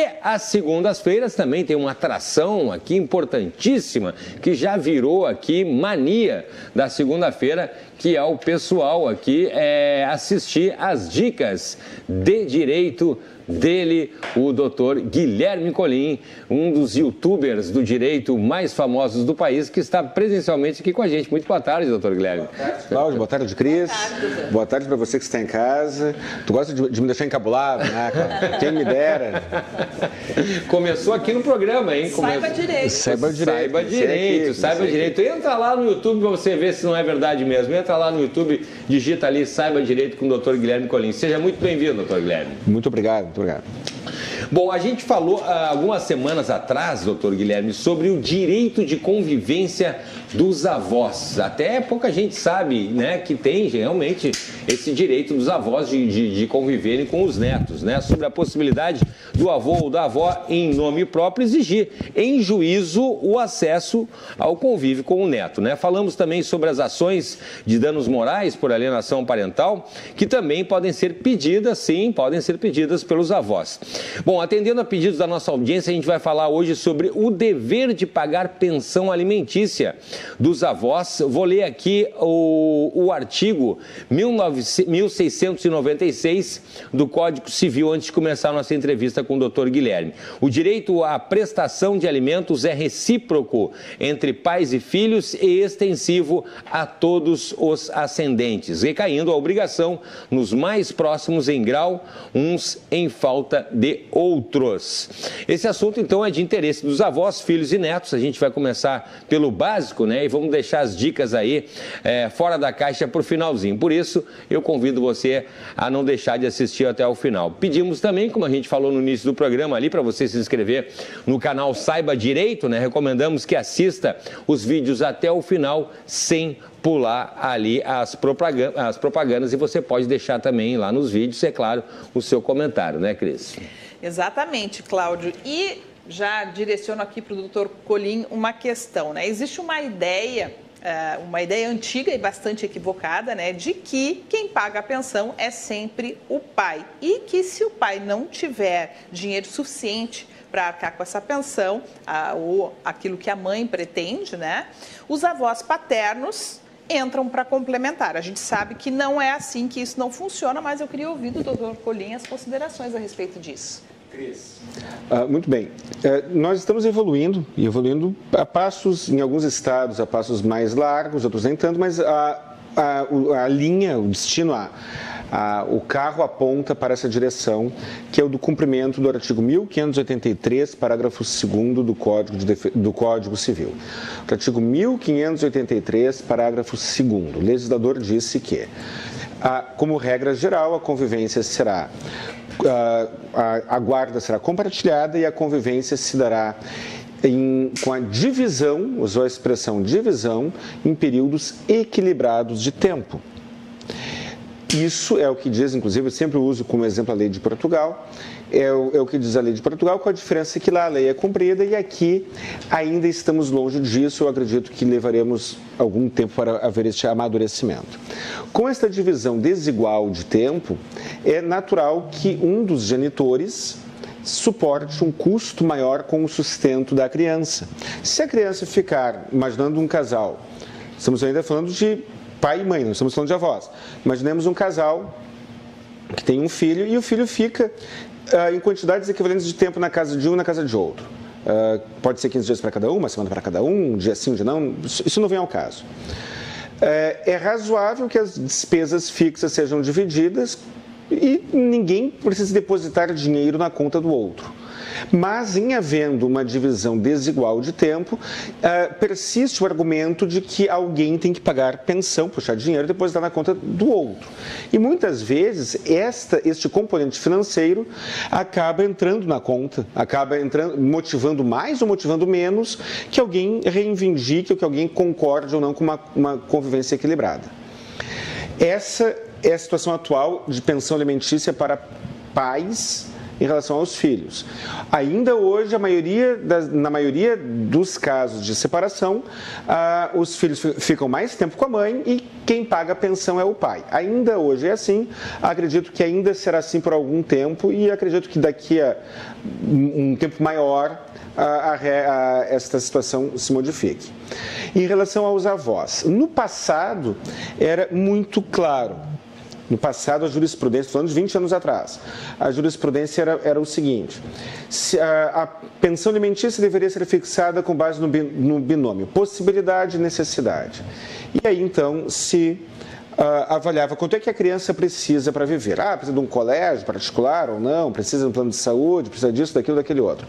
E às segundas-feiras também tem uma atração aqui importantíssima, que já virou aqui mania da segunda-feira, que é o pessoal aqui assistir às dicas de direito dele, o doutor Guilherme Colim, um dos youtubers do direito mais famosos do país, que está presencialmente aqui com a gente. Muito boa tarde, doutor Guilherme. Boa tarde, Cláudio. Boa tarde, Cris. Boa tarde para você que está em casa. Tu gosta de me deixar encabulado, né, cara? Quem me dera. Começou aqui no programa, hein? Saiba direito. Saiba direito, saiba direito. Entra lá no YouTube para você ver se não é verdade mesmo. Entra lá no YouTube, digita ali, Saiba Direito com o doutor Guilherme Colim. Seja muito bem-vindo, doutor Guilherme. Muito obrigado. Muito obrigado. Bom, a gente falou algumas semanas atrás, doutor Guilherme, sobre o direito de convivência dos avós. Até pouca gente sabe, né, que tem realmente esse direito dos avós de conviverem com os netos, né? Sobre a possibilidade do avô ou da avó, em nome próprio, exigir em juízo o acesso ao convívio com o neto, né? Falamos também sobre as ações de danos morais por alienação parental, que também podem ser pedidas, sim, podem ser pedidas pelos avós. Bom, atendendo a pedidos da nossa audiência, a gente vai falar hoje sobre o dever de pagar pensão alimentícia dos avós. Vou ler aqui o artigo 1696 do Código Civil, antes de começar a nossa entrevista com o doutor Guilherme. O direito à prestação de alimentos é recíproco entre pais e filhos e extensivo a todos os ascendentes, recaindo a obrigação nos mais próximos em grau, uns em falta de outros. Esse assunto, então, é de interesse dos avós, filhos e netos. A gente vai começar pelo básico, né? E vamos deixar as dicas aí fora da caixa para o finalzinho. Por isso, eu convido você a não deixar de assistir até o final. Pedimos também, como a gente falou no início do programa ali, para você se inscrever no canal Saiba Direito, né? Recomendamos que assista os vídeos até o final, sem pular ali as propagandas, e você pode deixar também lá nos vídeos, é claro, o seu comentário, né, Cris? Exatamente, Cláudio. E já direciono aqui para o doutor Colim uma questão, né? Existe uma ideia antiga e bastante equivocada, né, de que quem paga a pensão é sempre o pai. E que se o pai não tiver dinheiro suficiente para arcar com essa pensão, ou aquilo que a mãe pretende, né, os avós paternos entram para complementar. A gente sabe que não é assim, que isso não funciona, mas eu queria ouvir do doutor Colim as considerações a respeito disso. Cris. Muito bem. Nós estamos evoluindo a passos, em alguns estados, a passos mais largos, outros nem tanto, mas a linha, o destino, o carro aponta para essa direção, que é o do cumprimento do artigo 1583, parágrafo 2º do Código Civil. O artigo 1583, parágrafo 2º, o legislador disse que, como regra geral, a convivência será, a guarda será compartilhada e a convivência se dará com a divisão, usou a expressão divisão, em períodos equilibrados de tempo. Isso é o que diz, inclusive, eu sempre uso como exemplo a lei de Portugal, é o que diz a lei de Portugal, com a diferença que lá a lei é cumprida e aqui ainda estamos longe disso. Eu acredito que levaremos algum tempo para haver este amadurecimento. Com esta divisão desigual de tempo, é natural que um dos genitores suporte um custo maior com o sustento da criança. Se a criança ficar, imaginando um casal, estamos ainda falando de pai e mãe, não estamos falando de avós. Imaginemos um casal que tem um filho e o filho fica em quantidades equivalentes de tempo na casa de um e na casa de outro. Pode ser 15 dias para cada um, uma semana para cada um dia sim, um dia não, isso não vem ao caso. É razoável que as despesas fixas sejam divididas e ninguém precisa depositar dinheiro na conta do outro. Mas, em havendo uma divisão desigual de tempo, persiste o argumento de que alguém tem que pagar pensão, puxar dinheiro e depositar na conta do outro. E muitas vezes este componente financeiro acaba entrando na conta, acaba motivando mais ou motivando menos que alguém reivindique ou que alguém concorde ou não com uma convivência equilibrada. Essa é a situação atual de pensão alimentícia para pais em relação aos filhos. Ainda hoje, na maioria dos casos de separação, os filhos ficam mais tempo com a mãe e quem paga a pensão é o pai. Ainda hoje é assim, acredito que ainda será assim por algum tempo e acredito que daqui a um tempo maior esta situação se modifique. Em relação aos avós, no passado era muito claro. No passado, a jurisprudência, falando de 20 anos atrás, a jurisprudência era o seguinte: a pensão alimentícia deveria ser fixada com base no binômio possibilidade e necessidade. E aí, então, se avaliava quanto é que a criança precisa para viver. Precisa de um colégio particular ou não, precisa de um plano de saúde, precisa disso, daquilo, daquele outro.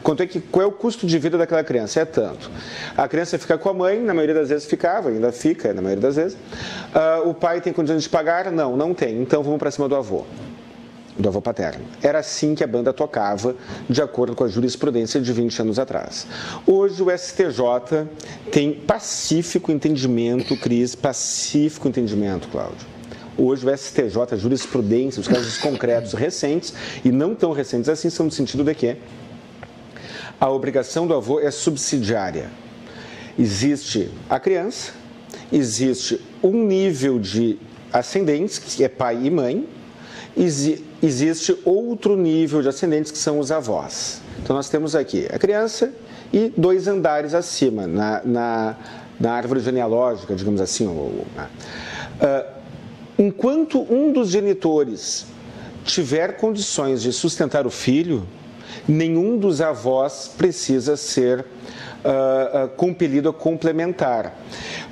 Qual é o custo de vida daquela criança? É tanto. A criança fica com a mãe, na maioria das vezes ficava, ainda fica, na maioria das vezes. O pai tem condições de pagar? Não tem. Então vamos para cima do avô paterno. Era assim que a banda tocava, de acordo com a jurisprudência de 20 anos atrás. Hoje o STJ tem pacífico entendimento, Cris, pacífico entendimento, Cláudio. Hoje o STJ, a jurisprudência, os casos concretos recentes e não tão recentes assim, são no sentido de que a obrigação do avô é subsidiária. Existe a criança, existe um nível de ascendentes, que é pai e mãe, existe outro nível de ascendentes que são os avós. Então nós temos aqui a criança e 2 andares acima, na árvore genealógica, digamos assim. Enquanto um dos genitores tiver condições de sustentar o filho, nenhum dos avós precisa ser compelido a complementar.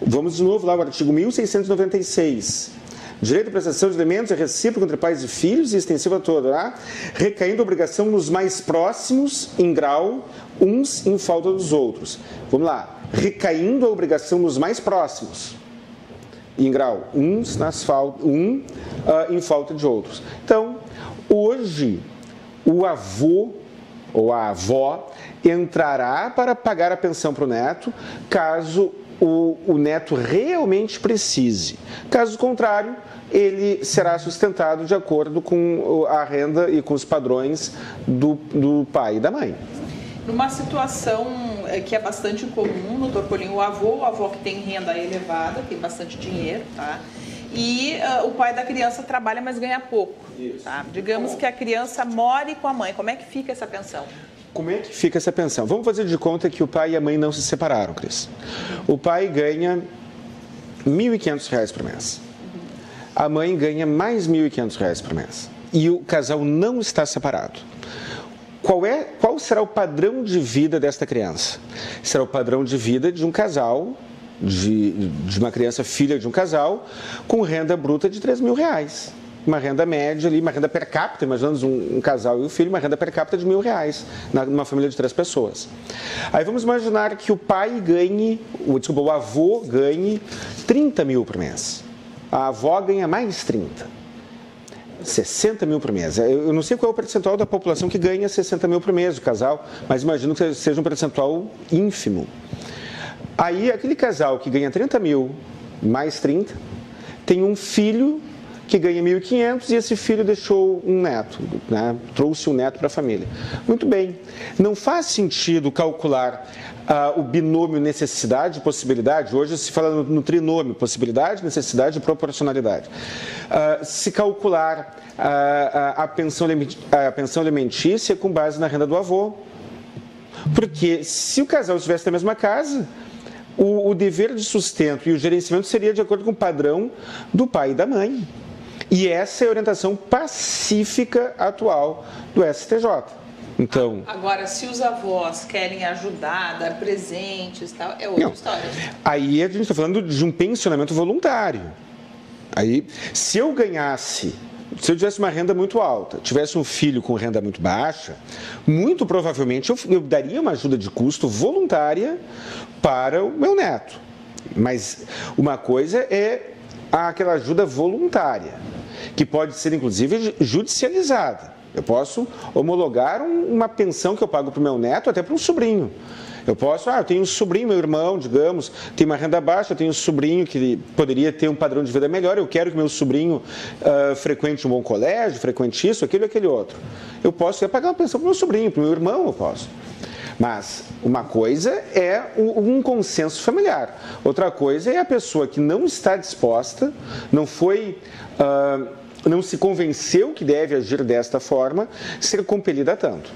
Vamos de novo lá ao artigo 1696. Direito à prestação de alimentos é recíproco entre pais e filhos e extensivo a todo, recaindo a obrigação nos mais próximos em grau, uns em falta dos outros. Vamos lá, recaindo a obrigação nos mais próximos em grau, uns em falta de outros. Então, hoje, o avô ou a avó entrará para pagar a pensão para o neto, caso o neto realmente precise. Caso contrário, ele será sustentado de acordo com a renda e com os padrões do pai e da mãe. Numa situação que é bastante comum, doutor Colim, o avô que tem renda elevada, tem bastante dinheiro, tá? E o pai da criança trabalha, mas ganha pouco. Tá? Digamos que a criança more com a mãe. Como é que fica essa pensão? Como é que fica essa pensão? Vamos fazer de conta que o pai e a mãe não se separaram, Cris. O pai ganha R$ 1.500 por mês. A mãe ganha mais R$ 1.500 por mês. E o casal não está separado. Qual será o padrão de vida desta criança? Será o padrão de vida de um casal, de uma criança filha de um casal, com renda bruta de R$ 3.000. Uma renda média ali, uma renda per capita, imaginamos um casal e o filho, uma renda per capita de R$ 1.000, numa família de 3 pessoas. Aí vamos imaginar que o pai ganhe, o avô ganhe 30 mil por mês. A avó ganha mais 30. 60 mil por mês. Eu não sei qual é o percentual da população que ganha 60 mil por mês, o casal, mas imagino que seja um percentual ínfimo. Aí aquele casal que ganha 30 mil mais 30, tem um filho que ganha 1.500 e esse filho deixou um neto, trouxe um neto para a família. Muito bem, não faz sentido calcular o binômio necessidade e possibilidade. Hoje se fala no trinômio, possibilidade, necessidade e proporcionalidade. Se calcular a pensão alimentícia com base na renda do avô. Porque se o casal estivesse na mesma casa, o dever de sustento e o gerenciamento seria de acordo com o padrão do pai e da mãe. E essa é a orientação pacífica atual do STJ. Então, agora, se os avós querem ajudar, dar presentes, tal, é outra história. Aí a gente está falando de um pensionamento voluntário. Aí, se eu tivesse uma renda muito alta, tivesse um filho com renda muito baixa, muito provavelmente eu daria uma ajuda de custo voluntária para o meu neto. Mas uma coisa é aquela ajuda voluntária, que pode ser inclusive judicializada. Eu posso homologar uma pensão que eu pago para o meu neto, até para um sobrinho. Eu posso, eu tenho um sobrinho, meu irmão, digamos, tem uma renda baixa, eu tenho um sobrinho que poderia ter um padrão de vida melhor, eu quero que meu sobrinho frequente um bom colégio, frequente isso, aquilo e aquele outro. Eu posso pagar uma pensão para o meu sobrinho, para o meu irmão, eu posso. Mas uma coisa é um consenso familiar, outra coisa é a pessoa que não está disposta, não se convenceu que deve agir desta forma, ser compelida a tanto.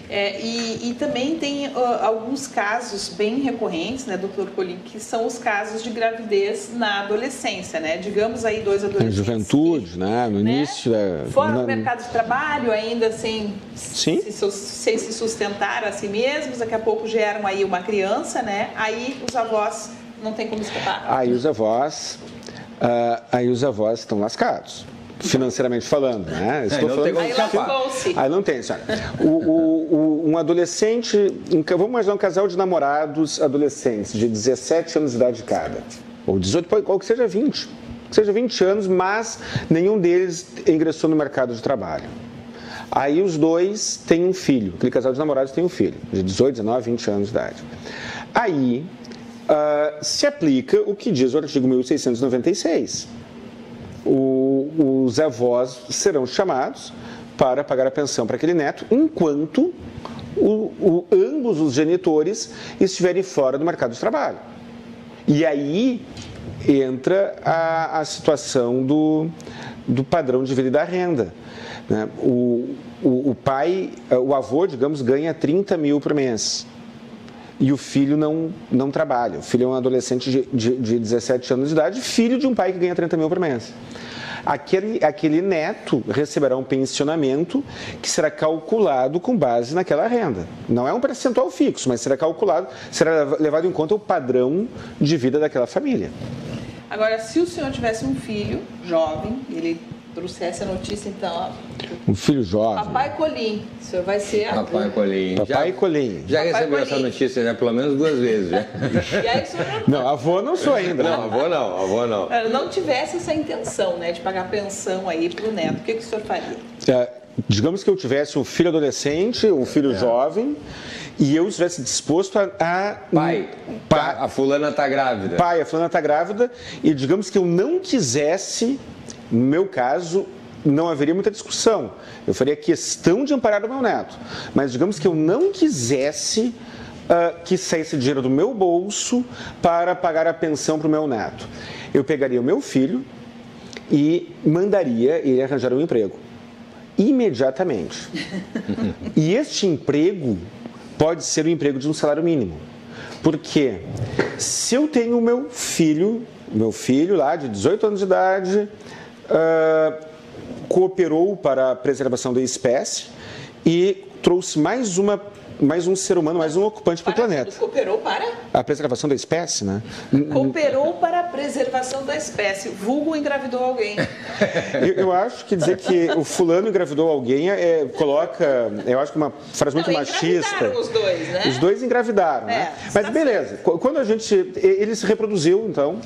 E também tem alguns casos bem recorrentes, né, doutor Colim, que são os casos de gravidez na adolescência, né? Digamos aí 2 adolescentes. Juventude, né? No início da... Fora do mercado de trabalho, ainda sem se sustentar a si mesmos, daqui a pouco geram aí uma criança, né? Aí os avós não tem como escapar. Aí os avós estão lascados. Financeiramente falando, né? Aí não tem, senhora. Um adolescente, vamos imaginar um casal de namorados adolescentes de 17 anos de idade cada, ou 18, ou que seja 20, que seja 20 anos, mas nenhum deles ingressou no mercado de trabalho. Aí os dois têm um filho, aquele casal de namorados tem um filho, de 18, 19, 20 anos de idade. Aí se aplica o que diz o artigo 1696. Os avós serão chamados para pagar a pensão para aquele neto, enquanto ambos os genitores estiverem fora do mercado de trabalho. E aí entra a situação do padrão de vida e da renda, né? O avô, digamos, ganha 30 mil por mês. E o filho não trabalha. O filho é um adolescente de 17 anos de idade, filho de um pai que ganha 30 mil por mês. Aquele neto receberá um pensionamento que será calculado com base naquela renda. Não é um percentual fixo, mas será levado em conta o padrão de vida daquela família. Agora, se o senhor tivesse um filho jovem, ele trouxesse a notícia, então... Um filho jovem. Papai Colim, o senhor vai ser... Papai Colim. Papai Colim. Já recebeu essa notícia, né? Pelo menos 2 vezes, já. E aí o senhor... Não, avô não sou ainda. Não, avô não. Não tivesse essa intenção, né, de pagar pensão aí para o neto, o que o senhor faria? Digamos que eu tivesse um filho adolescente, um filho jovem, e eu estivesse disposto a fulana está grávida. A fulana está grávida, e digamos que eu não quisesse... No meu caso, não haveria muita discussão. Eu faria questão de amparar o meu neto. Mas digamos que eu não quisesse que saísse dinheiro do meu bolso para pagar a pensão para o meu neto. Eu pegaria o meu filho e mandaria ele arranjar um emprego. Imediatamente. E este emprego pode ser o emprego de um salário mínimo. Porque se eu tenho o meu filho lá de 18 anos de idade... cooperou para a preservação da espécie e trouxe mais um ser humano, mais um ocupante para o planeta. Cooperou para? A preservação da espécie, né? Cooperou para a preservação da espécie. Vulgo engravidou alguém. Eu acho que dizer que o fulano engravidou alguém coloca, eu acho que uma frase muito machista. Os dois, né? Os dois engravidaram, né? Mas beleza, quando ele se reproduziu, então,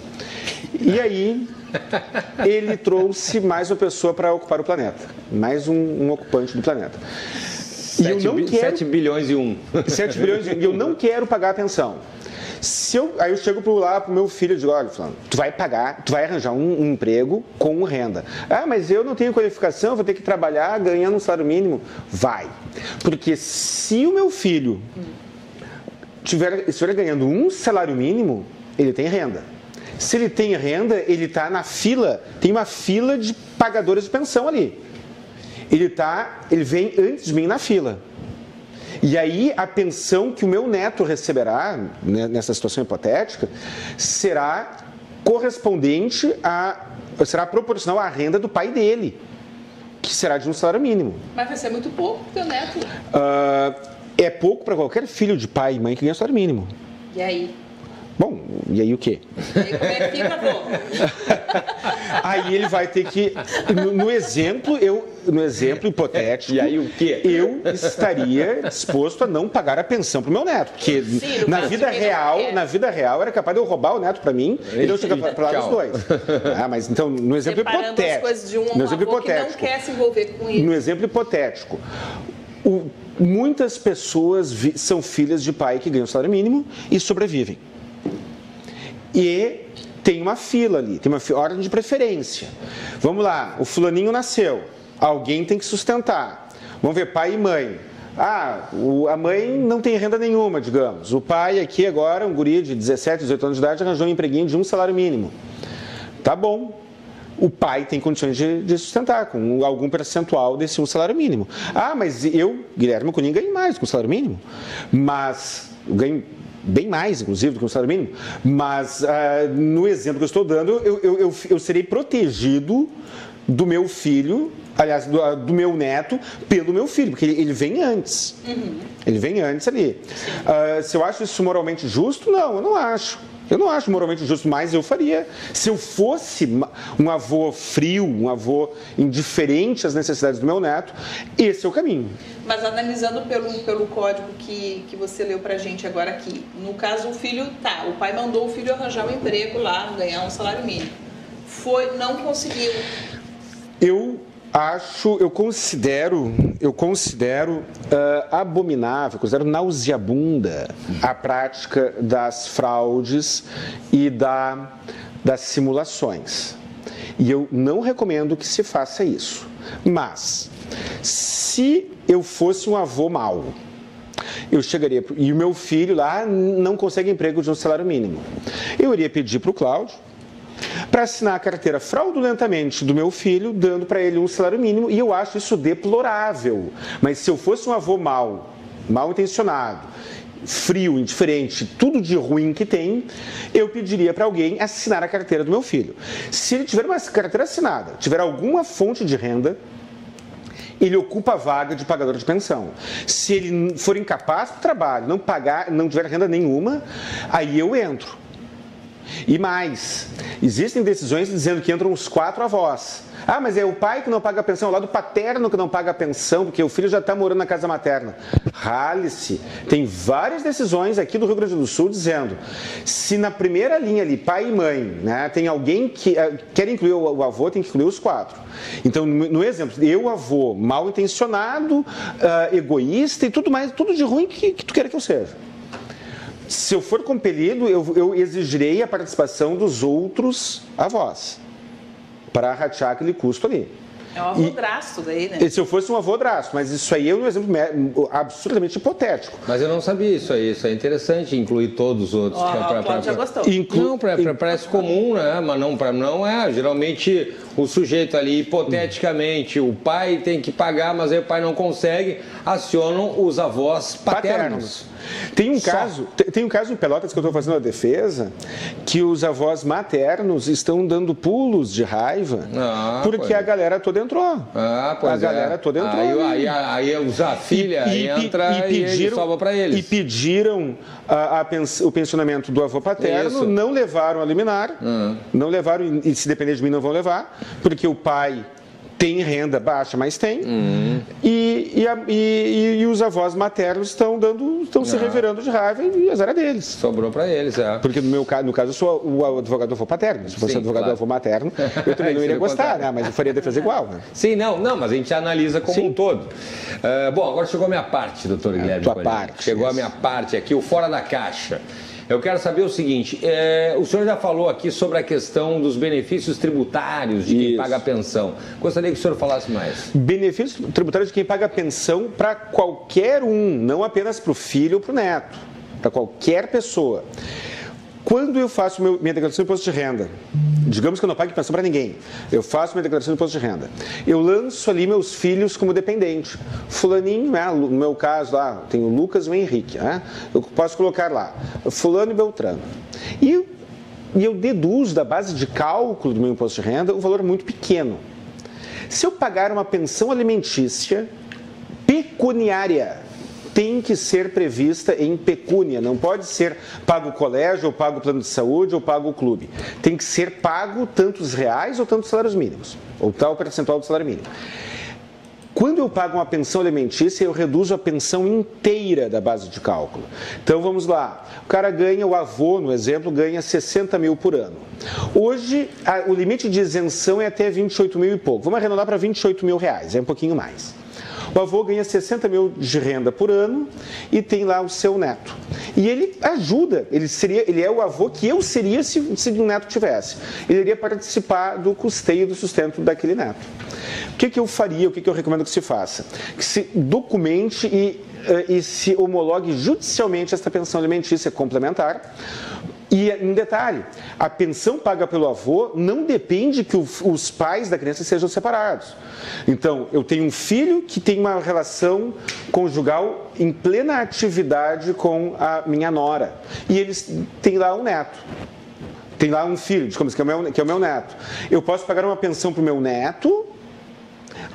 e aí... ele trouxe mais uma pessoa para ocupar o planeta, mais um ocupante do planeta. 7 bilhões e 1. 7 bilhões e 1. E eu não quero pagar a pensão. Aí eu chego lá pro meu filho e digo, olha, fulano, tu vai arranjar um emprego com renda. Mas eu não tenho qualificação, vou ter que trabalhar ganhando um salário mínimo. Vai. Porque se o meu filho estiver ganhando um salário mínimo, ele tem renda. Se ele tem renda, ele está na fila, tem uma fila de pagadores de pensão ali. Ele vem antes de mim na fila. E aí a pensão que o meu neto receberá, né, nessa situação hipotética, será correspondente será proporcional à renda do pai dele, que será de um salário mínimo. Mas vai ser muito pouco para o teu neto. É pouco para qualquer filho de pai e mãe que ganha salário mínimo. E aí? Bom, e aí o quê? E aí como é que fica, pô? Aí ele vai ter que, no exemplo hipotético, e aí o quê? Eu estaria disposto a não pagar a pensão para o meu neto, porque na vida real era capaz de eu roubar o neto para mim e eu chegar para lá dos dois. Mas então, no exemplo hipotético, as coisas de um avô que não quer se envolver com isso. No exemplo hipotético, muitas pessoas são filhas de pai que ganham salário mínimo e sobrevivem. E tem uma fila ali, tem uma ordem de preferência. Vamos lá, o fulaninho nasceu, alguém tem que sustentar. Vamos ver, pai e mãe. A mãe não tem renda nenhuma, digamos. O pai aqui agora, um guri de 17, 18 anos de idade, arranjou um empreguinho de um salário mínimo. Tá bom. O pai tem condições de sustentar com algum percentual desse um salário mínimo. Mas eu, Guilherme Colim, ganho mais do que o salário mínimo. Mas eu ganho bem mais, inclusive, do que o salário mínimo. Mas no exemplo que eu estou dando, eu serei protegido do meu filho, aliás, do meu neto, pelo meu filho, porque ele vem antes. Ele vem antes ali. Se eu acho isso moralmente justo? Não, eu não acho. Eu não acho moralmente justo, mas eu faria. Se eu fosse um avô frio, um avô indiferente às necessidades do meu neto, esse é o caminho. Mas analisando pelo código que você leu pra gente agora aqui, no caso o pai mandou o filho arranjar um emprego lá, ganhar um salário mínimo. Não conseguiu. Eu considero abominável, considero nauseabunda a prática das fraudes e das simulações. E eu não recomendo que se faça isso. Mas, se eu fosse um avô mau, eu chegaria, e o meu filho lá não consegue emprego de um salário mínimo, eu iria pedir para o Cláudio para assinar a carteira fraudulentamente do meu filho, dando para ele um salário mínimo, e eu acho isso deplorável. Mas se eu fosse um avô mal intencionado, frio, indiferente, tudo de ruim que tem, eu pediria para alguém assinar a carteira do meu filho. Se ele tiver uma carteira assinada, tiver alguma fonte de renda, ele ocupa a vaga de pagador de pensão. Se ele for incapaz do trabalho, não tiver renda nenhuma, aí eu entro. E mais, existem decisões dizendo que entram os 4 avós. Mas é o pai que não paga a pensão, é o lado paterno que não paga a pensão, porque o filho já está morando na casa materna. Rale-se. Tem várias decisões aqui do Rio Grande do Sul dizendo, se na primeira linha ali, pai e mãe, né, tem alguém que quer incluir o avô, tem que incluir os 4. Então, no exemplo, eu, avô, mal intencionado, egoísta e tudo mais, tudo de ruim que tu quer que eu seja. Se eu for compelido, eu exigirei a participação dos outros avós para ratear aquele custo ali. É um avô drasto daí, né? Se eu fosse um avô drasto, mas isso aí é um exemplo absolutamente hipotético. Mas eu não sabia isso aí é interessante, incluir todos os outros. O Cláudio já gostou. Não, parece comum, né? Mas não é. Geralmente o sujeito ali, hipoteticamente, o pai tem que pagar, mas aí o pai não consegue, acionam os avós paternos. Tem um caso em Pelotas que eu estou fazendo a defesa, que os avós maternos estão dando pulos de raiva, porque a galera toda entrou. A galera toda entrou. Aí a filha entra e salva para eles. E pediram o pensionamento do avô paterno, não levaram a liminar, não levaram, e se depender de mim não vão levar, porque o pai tem renda baixa, mas tem, e os avós maternos estão se revirando de raiva e azar é deles. Sobrou para eles, Porque no caso eu sou o advogado do avô paterno. Se fosse advogado do avô materno, eu também não iria gostar, né? Mas eu faria a defesa igual, né? Sim, não, mas a gente analisa como um todo. Bom, agora chegou a minha parte, doutor Guilherme. Tua parte. Chegou a minha parte aqui, o Fora da Caixa. Eu quero saber o seguinte, o senhor já falou aqui sobre a questão dos benefícios tributários de quem paga a pensão. Gostaria que o senhor falasse mais. Benefícios tributários de quem paga a pensão para qualquer um, não apenas para o filho ou para o neto, para qualquer pessoa. Quando eu faço minha declaração de imposto de renda, digamos que eu não pague pensão para ninguém, eu faço minha declaração de imposto de renda, eu lanço ali meus filhos como dependente. Fulaninho, né, no meu caso lá, tem o Lucas e o Henrique, né, eu posso colocar lá, fulano e Beltrano. E eu deduzo da base de cálculo do meu imposto de renda um valor muito pequeno. Se eu pagar uma pensão alimentícia pecuniária, tem que ser prevista em pecúnia, não pode ser pago o colégio, ou pago o plano de saúde, ou pago o clube. Tem que ser pago tantos reais ou tantos salários mínimos, ou tal percentual do salário mínimo. Quando eu pago uma pensão alimentícia, eu reduzo a pensão inteira da base de cálculo. Então vamos lá, o cara ganha, o avô, no exemplo, ganha 60 mil por ano. Hoje, o limite de isenção é até 28 mil e pouco. Vamos arredondar para 28 mil reais, é um pouquinho mais. O avô ganha 60 mil de renda por ano e tem lá o seu neto. E ele ajuda, ele é o avô que eu seria se um neto tivesse. Ele iria participar do custeio do sustento daquele neto. O que eu faria, o que eu recomendo que se faça? Que se documente e se homologue judicialmente esta pensão alimentícia complementar. E, em detalhe, a pensão paga pelo avô não depende que os pais da criança sejam separados. Então, eu tenho um filho que tem uma relação conjugal em plena atividade com a minha nora. E eles têm lá um neto. Tem lá um filho, digamos, que é o meu neto. Eu posso pagar uma pensão para o meu neto,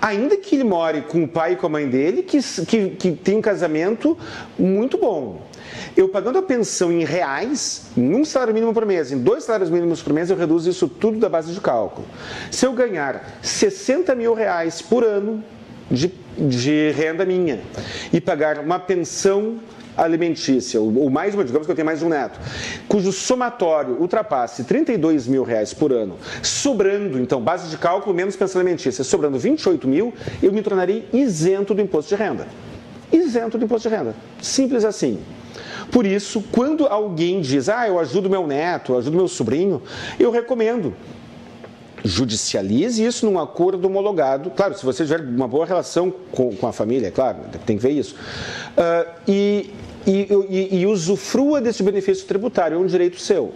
ainda que ele more com o pai e com a mãe dele, que tem um casamento muito bom. Eu pagando a pensão em reais, em um salário mínimo por mês, em 2 salários mínimos por mês, eu reduzo isso tudo da base de cálculo. Se eu ganhar 60 mil reais por ano de renda minha e pagar uma pensão alimentícia, ou mais uma, digamos que eu tenho mais um neto, cujo somatório ultrapasse 32 mil reais por ano, sobrando, então, base de cálculo menos pensão alimentícia, sobrando 28 mil, eu me tornarei isento do imposto de renda. Isento do imposto de renda. Simples assim. Por isso, quando alguém diz, eu ajudo meu neto, eu ajudo meu sobrinho, eu recomendo. Judicialize isso num acordo homologado. Claro, se você tiver uma boa relação com a família, é claro, tem que ver isso. E usufrua desse benefício tributário, é um direito seu.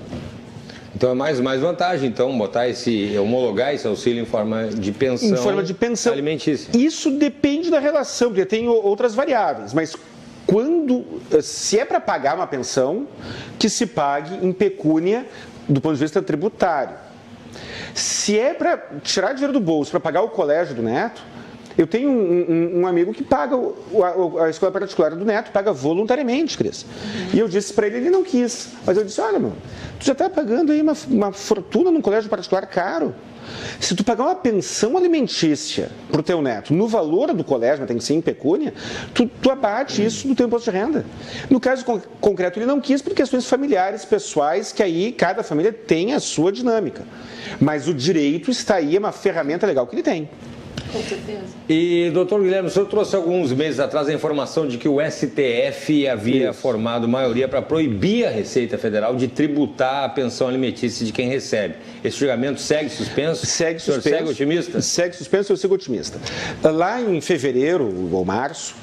Então é mais vantagem, então, homologar esse auxílio em forma de pensão. Em forma de pensão alimentícia. Isso depende da relação, porque tem outras variáveis, mas se é para pagar uma pensão, que se pague em pecúnia do ponto de vista tributário. Se é para tirar dinheiro do bolso para pagar o colégio do neto, eu tenho um amigo que paga a escola particular do neto, paga voluntariamente, Cris. E eu disse para ele não quis. Mas eu disse, olha, meu, tu já está pagando aí uma fortuna num colégio particular caro. Se tu pagar uma pensão alimentícia para o teu neto no valor do colégio, mas tem que ser em pecúnia, tu abate isso do teu imposto de renda. No caso concreto, ele não quis por questões familiares, pessoais, que aí cada família tem a sua dinâmica. Mas o direito está aí, é uma ferramenta legal que ele tem. Com certeza. E, doutor Guilherme, o senhor trouxe alguns meses atrás a informação de que o STF havia formado maioria para proibir a Receita Federal de tributar a pensão alimentícia de quem recebe. Esse julgamento segue suspenso? Segue suspenso. O senhor segue otimista? Segue suspenso, eu sigo otimista. Lá em fevereiro ou março,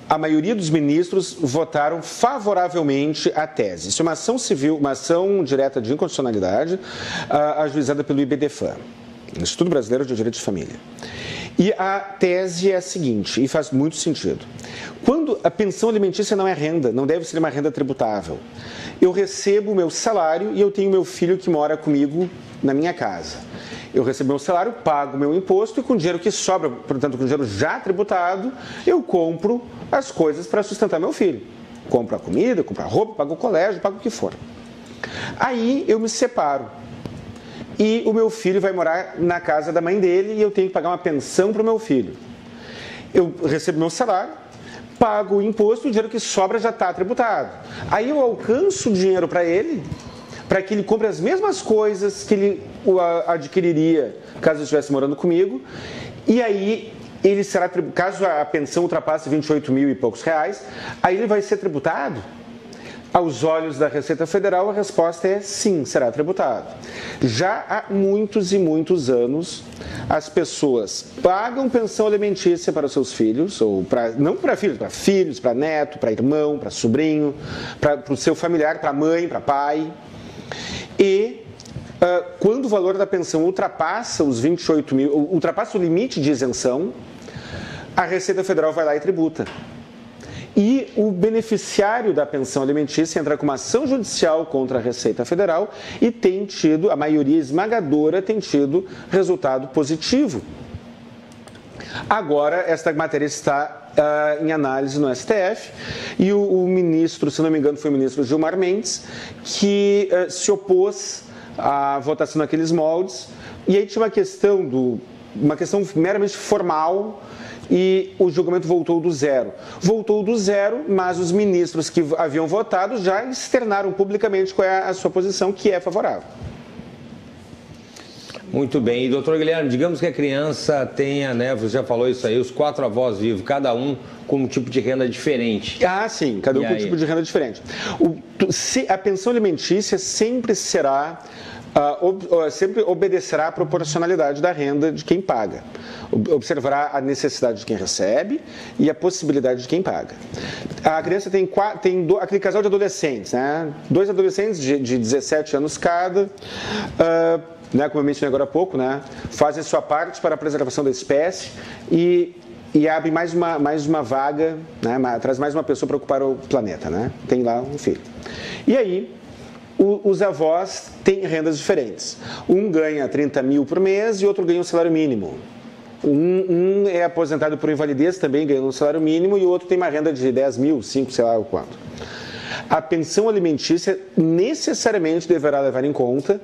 a maioria dos ministros votaram favoravelmente à tese. Isso é uma ação civil, uma ação direta de inconstitucionalidade, ajuizada pelo IBDFAM. Instituto Brasileiro de Direito de Família. E a tese é a seguinte, e faz muito sentido. Quando a pensão alimentícia não é renda, não deve ser uma renda tributável, eu recebo o meu salário e eu tenho meu filho que mora comigo na minha casa. Eu recebo meu salário, pago meu imposto e com o dinheiro que sobra, portanto, com o dinheiro já tributado, eu compro as coisas para sustentar meu filho. Compro a comida, compro a roupa, pago o colégio, pago o que for. Aí eu me separo. E o meu filho vai morar na casa da mãe dele e eu tenho que pagar uma pensão para o meu filho. Eu recebo meu salário, pago o imposto e o dinheiro que sobra já está tributado. Aí eu alcanço o dinheiro para ele, para que ele compre as mesmas coisas que ele adquiriria caso ele estivesse morando comigo. E aí ele será, caso a pensão ultrapasse 28 mil e poucos reais, aí ele vai ser tributado. Aos olhos da Receita Federal, a resposta é sim, será tributado. Já há muitos e muitos anos, as pessoas pagam pensão alimentícia para os seus filhos, ou não para filhos, para neto, para irmão, para sobrinho, para o seu familiar, para mãe, para pai. E quando o valor da pensão ultrapassa os 28 mil, ultrapassa o limite de isenção, a Receita Federal vai lá e tributa. E o beneficiário da pensão alimentícia entra com uma ação judicial contra a Receita Federal e tem tido, a maioria esmagadora tem tido resultado positivo. Agora, esta matéria está em análise no STF e o ministro, se não me engano, foi o ministro Gilmar Mendes, que se opôs à votação naqueles moldes. E aí tinha uma questão meramente formal, e o julgamento voltou do zero. Voltou do zero, mas os ministros que haviam votado já externaram publicamente qual é a sua posição, que é favorável. Muito bem. E, doutor Guilherme, digamos que a criança tenha, né, você já falou isso aí, os 4 avós vivos, cada um com um tipo de renda diferente. Ah, sim, cada um com um tipo de renda diferente. A pensão alimentícia sempre será... sempre obedecerá à proporcionalidade da renda de quem paga. Observará a necessidade de quem recebe e a possibilidade de quem paga. A criança tem aquele casal de adolescentes, né? 2 adolescentes de 17 anos cada, né, como eu mencionei agora há pouco, né, fazem a sua parte para a preservação da espécie e abre mais uma vaga, né, traz mais uma pessoa para ocupar o planeta. Né? Tem lá um filho. E aí, os avós têm rendas diferentes. Um ganha 30 mil por mês e outro ganha um salário mínimo. Um é aposentado por invalidez, também ganhando um salário mínimo, e o outro tem uma renda de 10 mil, 5, sei lá o quanto. A pensão alimentícia necessariamente deverá levar em conta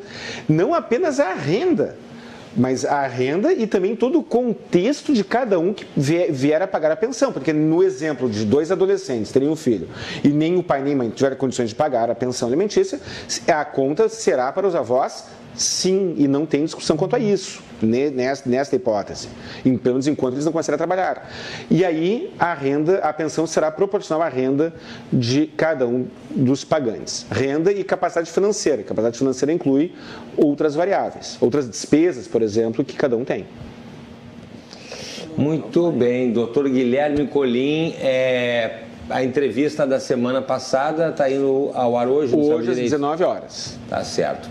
não apenas a renda, mas a renda e também todo o contexto de cada um que vier a pagar a pensão. Porque no exemplo de 2 adolescentes terem um filho e nem o pai nem a mãe tiverem condições de pagar a pensão alimentícia, a conta será para os avós, sim, e não tem discussão quanto a isso, nesta hipótese, pelo menos enquanto eles não começarem a trabalhar. E aí a pensão será proporcional à renda de cada um dos pagantes. Renda e capacidade financeira. Capacidade financeira inclui outras variáveis, outras despesas, por exemplo, que cada um tem. Muito bem, doutor Guilherme Colin, a entrevista da semana passada está indo ao ar hoje? Hoje às 19 horas. Tá certo.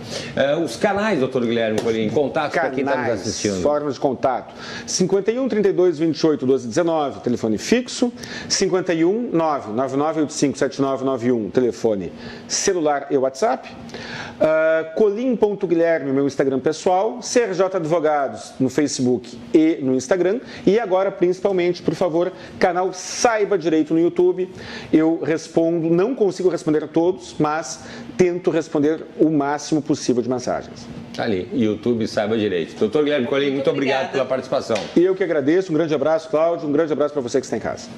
Os canais, doutor Guilherme Colin, contato para quem está nos assistindo. Formas de contato. 51 32 28 12 19, telefone fixo. 51 99985 7991, telefone celular e WhatsApp. Colin.Guilherme, meu Instagram pessoal. CRJ Advogados no Facebook e no Instagram. E agora, principalmente, por favor, canal Saiba Direito no YouTube. Eu respondo, não consigo responder a todos, mas tento responder o máximo possível de mensagens. Ali, YouTube Saiba Direito. Doutor Guilherme Colin, muito obrigado pela participação. E eu que agradeço. Um grande abraço, Cláudio. Um grande abraço para você que está em casa.